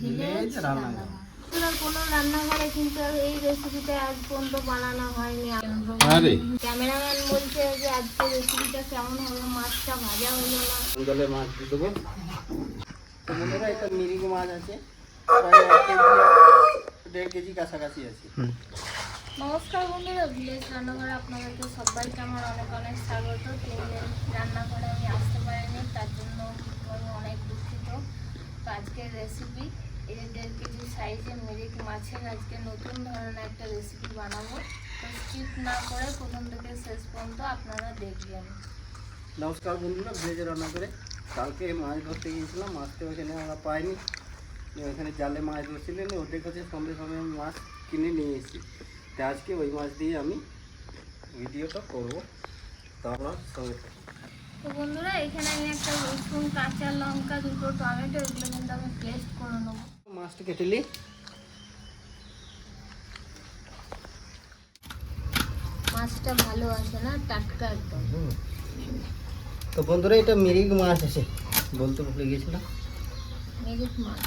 Village রান্নাঘর। কোনো রান্নাঘরে কিন্তু এই রেসিপিটা আজ পর্যন্ত বানানো হয়নি। ক্যামেরাম্যান বলছে যে আজকে রেসিপিটা কেমন হলো, মাছটা ভাজা হলো না। জলে মাছ দিয়ে দেবো। বন্ধুরা একটা মিরিগ মাছ আছে, প্রায় 1.5 কেজি কাছাকাছি আছে। নমস্কার বন্ধুরা, ভিলেজ রান্নাঘরে আপনাদেরকে সবাইকে আমার অনেক অনেক স্বাগত। রান্নাঘরে আমি আসতে পারিনি, তার জন্য আমি অনেক দুঃখিত। তো আজকের রেসিপি এই 1.5 কেজি সাইজের মিরিক মাছের আজকে নতুন ধরনের একটা রেসিপি বানাবো। তো স্কিপ না করে প্রথম থেকে শেষ পর্যন্ত আপনারা দেখবেন। নমস্কার বন্ধুরা, ভিলেজ রান্না করে কালকে মাছ ধরতে গিয়েছিলাম, মাছটা ওখানে আমরা পাইনি। ওখানে জালে মাছ ধরছিলেন, ওদের কাছে সঙ্গে সঙ্গে আমি মাছ কিনে নিয়ে এসেছি। তো আজকে ওই মাছ দিয়ে আমি ভিডিওটা করবো, তো আপনার সঙ্গে থাকুন। তো বন্ধুরা, এখানে আমি একটা রসুন, কাঁচা লঙ্কা, 2টো টমেটো, এগুলো কিন্তু আমি পেস্ট করে নেবো। মাছটা কেটে নিই। মাছটা ভালো আছে না, টাটকা একদম। তো বন্ধুরা, এটা মিরিগ মাছ আছে, বলতে ভুলে গিয়েছিলাম। মিরিক মাছ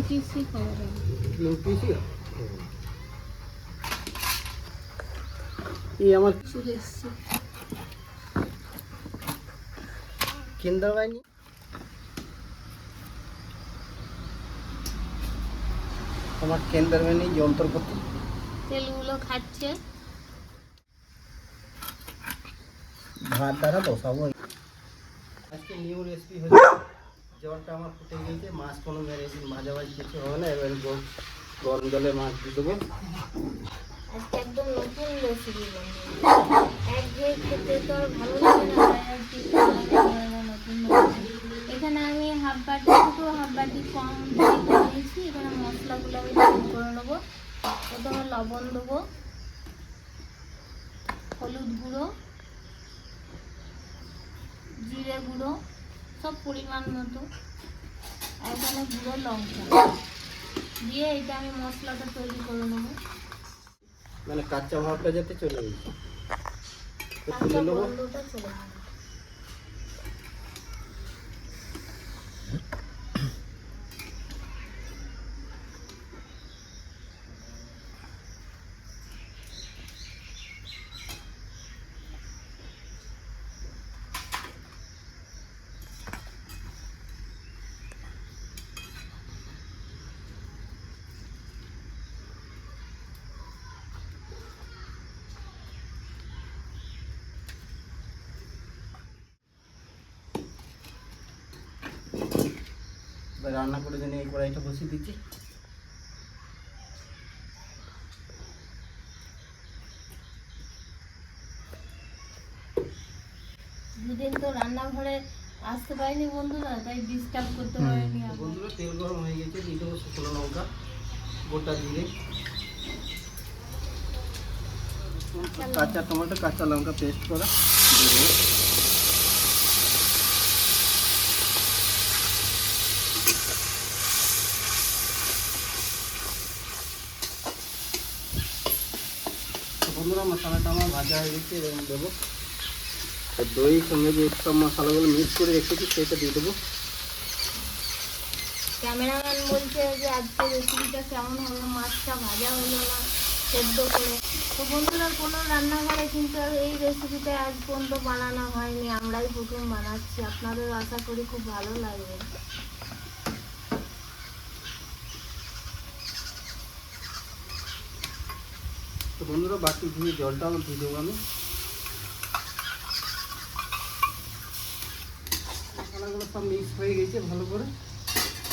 পিসি করে এই আমার চলে এসছে কেন্দ্র বাইনি। আমার কেন্দ্র বাইনি যন্ত্রপাতি, তেলগুলো খাচ্ছে। ভাত দ্বারা বসাবো। আজকে নিউ রেসিপি হচ্ছে, জলটা আমার ফুটে গিয়েছে, মাছ কোনো মেরেছি ভাজাভাজি কিছু হবে না। এবার গরম জলে মাছ দিয়ে দেবো। আজকে একদম নতুন রেসিপি বানাবো। একঘেয়ে খেতে তো আর ভালো লাগে না, তাই আর কি নতুন এখানে আমি হাফ বাটি থেকে হাফ বাটি কম নিয়েছি। এখানে মশলাগুলো আমি তৈরি করে নেবো। প্রথমে লবণ দেবো, হলুদ গুঁড়ো, জিরে গুঁড়ো, সব পরিমাণ মতো। আর এখানে গুঁড়ো লঙ্কা দিয়ে এটা আমি মশলাটা তৈরি করে নেবো। মানে কাঁচা ভাবটা যাতে চলে গেছে, কাঁচা গন্ধটা চলে যাবে। রান্না করে জন্য এই কড়াইটা বসিয়ে দিচ্ছি। দুদিন তো রান্নাঘরে আসতে পারিনি বন্ধুরা, তাই ডিস্টার্ব করতে পারিনি। বন্ধুরা, তেল গরম হয়ে গেছে, দিয়ে দেবো শুকনো লঙ্কা, গোটা জিরে, কাঁচা টমেটো, কাঁচা লঙ্কা পেস্ট করা দিয়ে দেবো। বন্ধুরা, মশলাটা আমার ভাজা হয়ে গেছে, এরকম দেবো। আর দই সঙ্গে যে সব মশলাগুলো মিক্স করে রেখেছি সেটা দিয়ে দেবো। ক্যামেরাম্যান বলছে যে আজকে রেসিপিটা কেমন হলো, মাছটা ভাজা হলো না সেদ্ধ করে। তো বন্ধুরা, কোনো রান্নাঘরে কিন্তু এই রেসিপিটা আজ পর্যন্ত বানানো হয়নি, আমরাই প্রথম বানাচ্ছি। আপনাদের আশা করি খুব ভালো লাগবে। তো বন্ধুরা, বাকি দিয়ে জলটা আমার দিয়ে দেবো আমি। মশলাগুলো সব মিক্স হয়ে গেছে ভালো করে।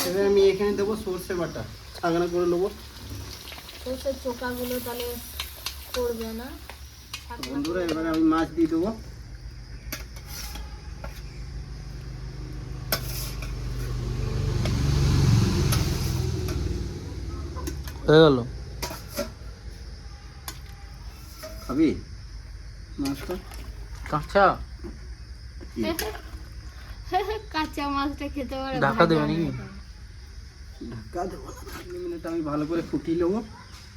এবার আমি এখানে দেবো সর্ষে বাটা, ছাগনা করে নেবো। সর্ষের চোকাগুলো তাহলে করবে না। বন্ধুরা এবারে আমি মাছ দিয়ে দেবো। হয়ে গেল। খাবি মাছটা? কাঁচা কাঁচা মাছটা খেতে পারে, ঢাকা দেবে ভাজা নাকি? না। ঢাকা দেবো না, 3 মিনিট আমি ভালো করে ফুটিয়ে নেবো,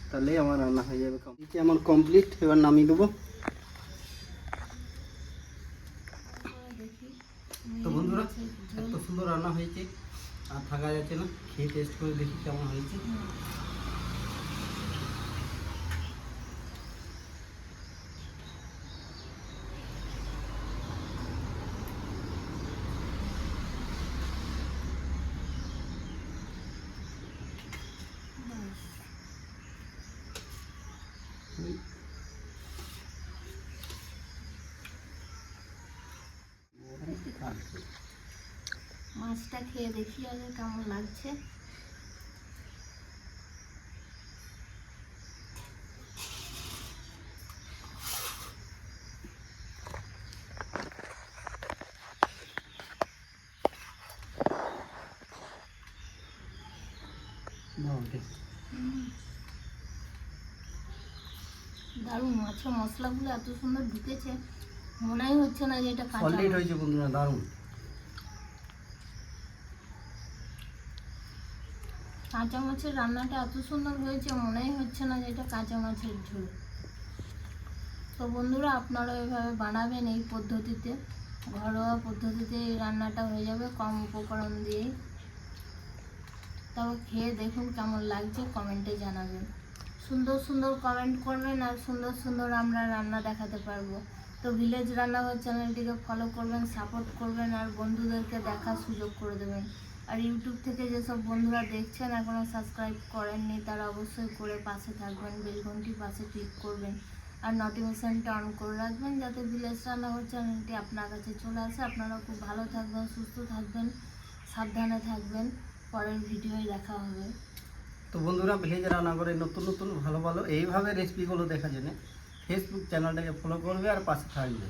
তাহলেই আমার রান্না হয়ে যাবে। আমার কমপ্লিট, এবার নামিয়ে দেবো। দেখি তো বন্ধুরা এত সুন্দর রান্না হয়েছে, আর থাকা যাচ্ছে না, খেয়ে টেস্ট করে দেখি কেমন হয়েছে। মাছটা খেয়ে দেখি আগে কেমন লাগছে। দারুণ, মাছের মশলাগুলো এত সুন্দর ঢুকেছে, মনেই হচ্ছে না যে এটা কাঁচা সলিড মাছ। হয়েছে বন্ধুরা, দারুণ। কাঁচা মাছের রান্নাটা এত সুন্দর হয়েছে, মনেই হচ্ছে না যে এটা কাঁচা মাছের ঝোল। তো বন্ধুরা আপনারা এভাবে বানাবেন এই পদ্ধতিতে, ঘরোয়া পদ্ধতিতে এই রান্নাটা হয়ে যাবে কম উপকরণ দিয়েই। তবে খেয়ে দেখুন কেমন লাগছে, কমেন্টে জানাবেন। সুন্দর সুন্দর কমেন্ট করবেন, আর সুন্দর সুন্দর আমরা রান্না দেখাতে পারবো। তো ভিলেজ রান্নাঘর চ্যানেলটিকে ফলো করবেন, সাপোর্ট করবেন, আর বন্ধুদেরকে দেখার সুযোগ করে দেবেন। আর ইউটিউব থেকে যেসব বন্ধুরা দেখছেন এখনও সাবস্ক্রাইব করেননি, তারা অবশ্যই করে পাশে থাকবেন, বেল ঘন্টির পাশে ক্লিক করবেন, আর নোটিফিকেশানটা অন করে রাখবেন, যাতে ভিলেজ রান্নাঘর চ্যানেলটি আপনার কাছে চলে আসে। আপনারা খুব ভালো থাকবেন, সুস্থ থাকবেন, সাবধানে থাকবেন। পরের ভিডিওয় দেখা হবে। তো বন্ধুরা ভিলেজ রান্নাঘরে নতুন নতুন ভালো ভালো এইভাবে রেসিপিগুলো দেখার জন্য ফেসবুক চ্যানেলটাকে ফলো করবে আর পাশে থাকবে।